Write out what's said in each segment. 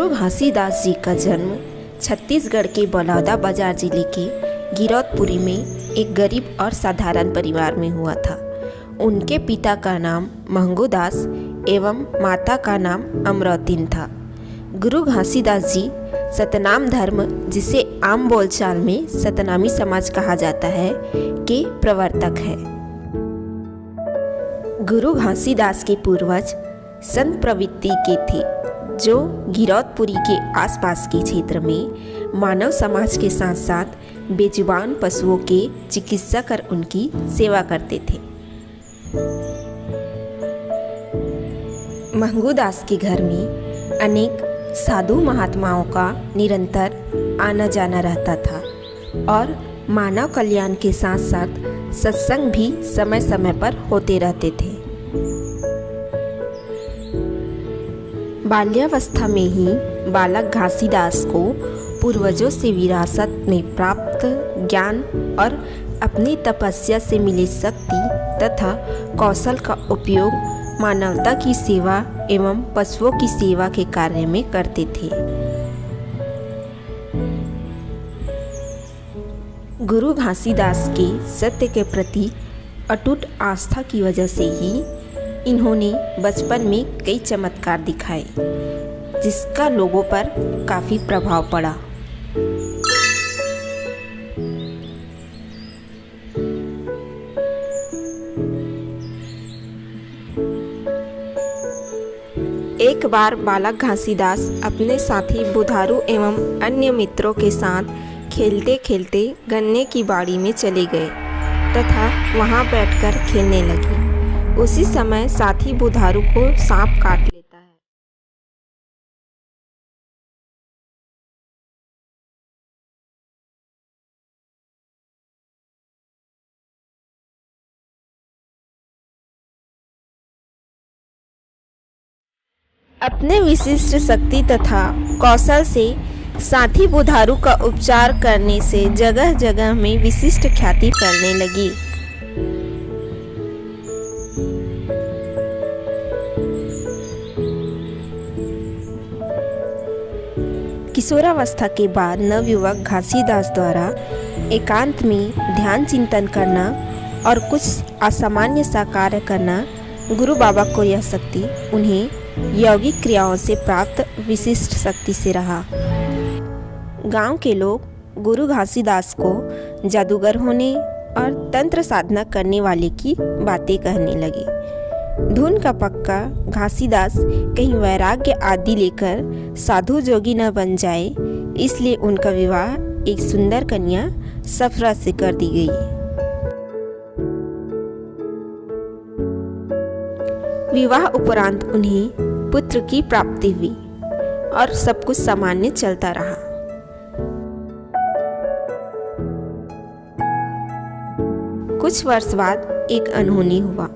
गुरु घासीदास जी का जन्म छत्तीसगढ़ के बलौदाबाजार जिले के गिरौदपुरी में एक गरीब और साधारण परिवार में हुआ था। उनके पिता का नाम महंगूदास एवं माता का नाम अमरौतीन था। गुरु घासीदास जी सतनाम धर्म, जिसे आम बोलचाल में सतनामी समाज कहा जाता है, के प्रवर्तक है। गुरु घासीदास के पूर्वज संत प्रवृत्ति के थे, जो गिरौदपुरी के आसपास के क्षेत्र में मानव समाज के साथ साथ बेजुबान पशुओं के चिकित्सा कर उनकी सेवा करते थे। महंगूदास के घर में अनेक साधु महात्माओं का निरंतर आना जाना रहता था और मानव कल्याण के साथ साथ सत्संग भी समय समय पर होते रहते थे। बाल्यावस्था में ही बालक घासीदास को पूर्वजों से विरासत में प्राप्त ज्ञान और अपनी तपस्या से मिली शक्ति तथा कौशल का उपयोग मानवता की सेवा एवं पशुओं की सेवा के कार्य में करते थे। गुरु घासीदास के सत्य के प्रति अटूट आस्था की वजह से ही इन्होंने बचपन में कई चमत्कार दिखाए, जिसका लोगों पर काफ़ी प्रभाव पड़ा। एक बार बालक घासीदास अपने साथी बुधारू एवं अन्य मित्रों के साथ खेलते खेलते गन्ने की बाड़ी में चले गए तथा वहां बैठकर खेलने लगे। उसी समय साथी बुधारू को सांप काट लेता है। अपने विशिष्ट शक्ति तथा कौशल से साथी बुधारू का उपचार करने से जगह जगह में विशिष्ट ख्याति करने लगी। किशोरावस्था के बाद नवयुवक घासीदास द्वारा एकांत में ध्यान चिंतन करना और कुछ असामान्य सा कार्य करना, गुरु बाबा को यह शक्ति उन्हें यौगिक क्रियाओं से प्राप्त विशिष्ट शक्ति से रहा। गांव के लोग गुरु घासीदास को जादूगर होने और तंत्र साधना करने वाले की बातें कहने लगे। धुन का पक्का घासीदास कहीं वैराग्य आदि लेकर साधु जोगी न बन जाए, इसलिए उनका विवाह एक सुंदर कन्या सफरा से कर दी गई। विवाह उपरांत उन्हें पुत्र की प्राप्ति हुई और सब कुछ सामान्य चलता रहा। कुछ वर्ष बाद एक अनहोनी हुआ।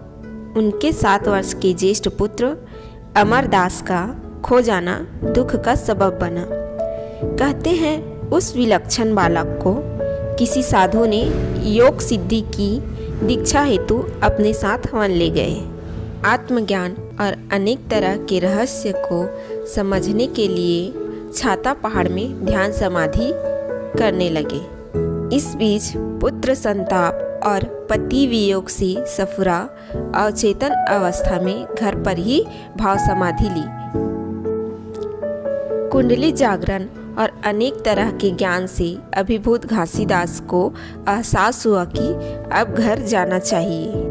उनके 7 वर्ष के ज्येष्ठ पुत्र अमरदास का खो जाना दुख का सबब बना। कहते हैं उस विलक्षण बालक को किसी साधु ने योग सिद्धि की दीक्षा हेतु अपने साथ वन ले गए। आत्मज्ञान और अनेक तरह के रहस्य को समझने के लिए छाता पहाड़ में ध्यान समाधि करने लगे। इस बीच पुत्र संताप और पति वियोग से सफुरा अचेतन अवस्था में घर पर ही भाव समाधि ली। कुंडली जागरण और अनेक तरह के ज्ञान से अभिभूत घासीदास को एहसास हुआ कि अब घर जाना चाहिए।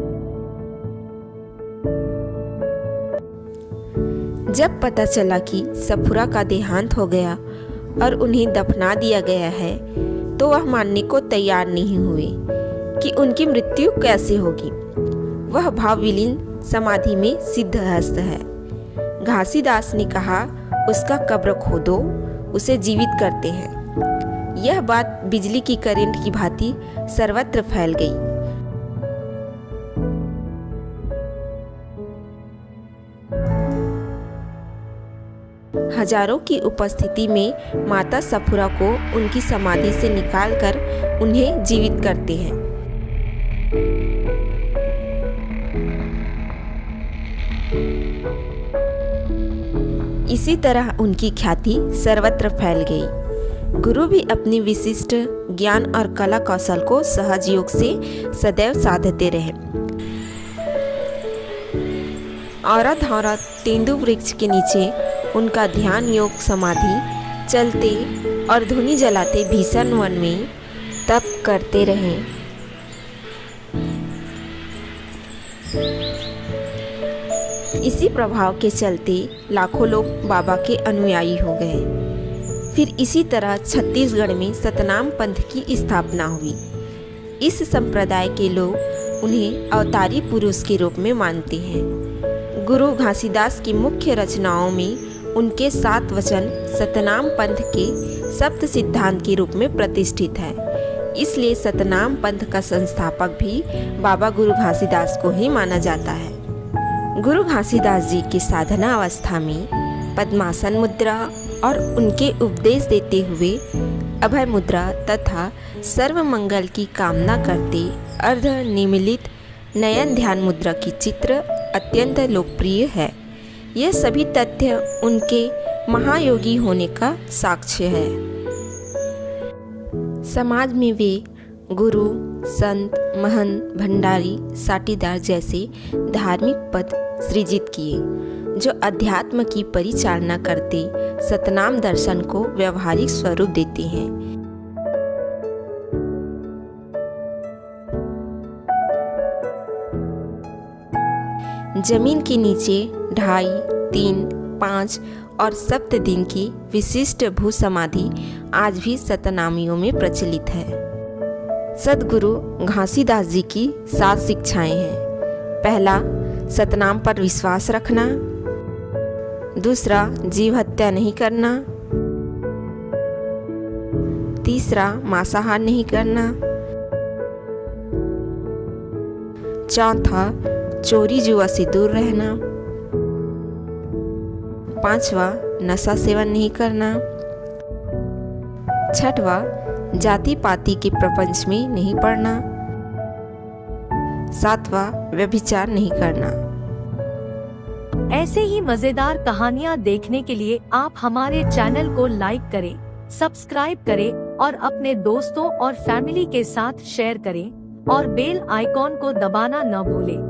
जब पता चला कि सफुरा का देहांत हो गया और उन्हें दफना दिया गया है, तो वह मानने को तैयार नहीं हुए कि उनकी मृत्यु कैसे होगी। वह भाव विलीन समाधि में सिद्धहस्त है। घासीदास ने कहा, उसका कब्र खोदो, उसे जीवित करते हैं। यह बात बिजली की करंट की भांति सर्वत्र फैल गई। हजारों की उपस्थिति में माता सफुरा को उनकी समाधि से निकालकर उन्हें जीवित करते हैं। इसी तरह उनकी ख्याति सर्वत्र फैल गई। गुरु भी अपनी विशिष्ट ज्ञान और कला कौशल को सहज योग से सदैव साधते रहे। औरत औरत तेंदु वृक्ष के नीचे उनका ध्यान योग समाधि चलते और धुनी जलाते भीषण वन में तप करते रहे। इसी प्रभाव के चलते लाखों लोग बाबा के अनुयायी हो गए। फिर इसी तरह छत्तीसगढ़ में सतनाम पंथ की स्थापना हुई। इस संप्रदाय के लोग उन्हें अवतारी पुरुष के रूप में मानते हैं। गुरु घासीदास की मुख्य रचनाओं में उनके 7 वचन सतनाम पंथ के सप्त सिद्धांत के रूप में प्रतिष्ठित है। इसलिए सतनाम पंथ का संस्थापक भी बाबा गुरु घासीदास को ही माना जाता है। गुरु घासीदास जी की साधना अवस्था में पद्मासन मुद्रा और उनके उपदेश देते हुए अभय मुद्रा तथा सर्व मंगल की कामना करते अर्ध निमीलित नयन ध्यान मुद्रा की चित्र अत्यंत लोकप्रिय है। यह सभी तथ्य उनके महायोगी होने का साक्ष्य है। समाज में वे गुरु, संत, महंत, भंडारी, साटीदार जैसे धार्मिक पद सृजित किए, जो अध्यात्म की परिचालना करते सतनाम दर्शन को व्यवहारिक स्वरूप देते हैं। जमीन के नीचे 2.5, 3, 5 और सप्त दिन की विशिष्ट भू समाधि आज भी सतनामियों में प्रचलित है। सद्गुरु घासीदास जी की 7 शिक्षाएं हैं। पहला, सतनाम पर विश्वास रखना। दूसरा, जीव हत्या नहीं करना। तीसरा, मांसाहार नहीं करना। चौथा, चोरी जुआ से दूर रहना। 5वां, नशा सेवन नहीं करना। 6वां, जाति पाति के प्रपंच में नहीं पड़ना। 7वां, व्यभिचार नहीं करना। ऐसे ही मजेदार कहानियाँ देखने के लिए आप हमारे चैनल को लाइक करें, सब्सक्राइब करें और अपने दोस्तों और फैमिली के साथ शेयर करें और बेल आइकॉन को दबाना न भूलें।